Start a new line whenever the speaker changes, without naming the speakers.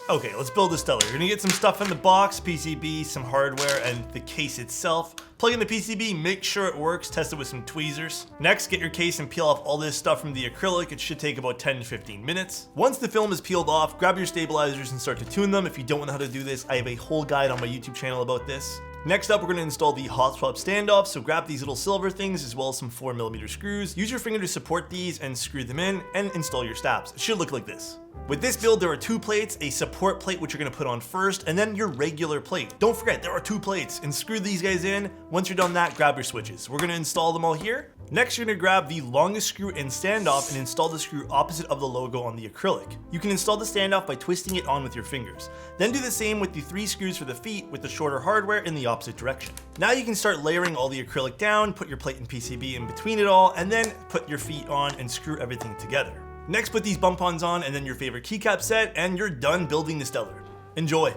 Okay, let's build the Stellar. You're gonna get some stuff in the box, PCB, some hardware, and the case itself. Plug in the PCB, make sure it works, test it with some tweezers. Next, get your case and peel off all this stuff from the acrylic. It should take about 10 to 15 minutes. Once the film is peeled off, grab your stabilizers and start to tune them. If you don't know how to do this, I have a whole guide on my YouTube channel about this. Next up, we're going to install the Hotswap standoff, so grab these little silver things as well as some 4mm screws. Use your finger to support these and screw them in and install your stabs. It should look like this. With this build, there are two plates, a support plate which you're going to put on first, and then your regular plate. Don't forget, there are two plates, and screw these guys in. Once you're done that, grab your switches. We're going to install them all here. Next, you're going to grab the longest screw and standoff and install the screw opposite of the logo on the acrylic. You can install the standoff by twisting it on with your fingers. Then do the same with the 3 screws for the feet with the shorter hardware in the opposite direction. Now you can start layering all the acrylic down, put your plate and PCB in between it all, and then put your feet on and screw everything together. Next, put these bump-ons on and then your favorite keycap set, and you're done building the Stellar. Enjoy!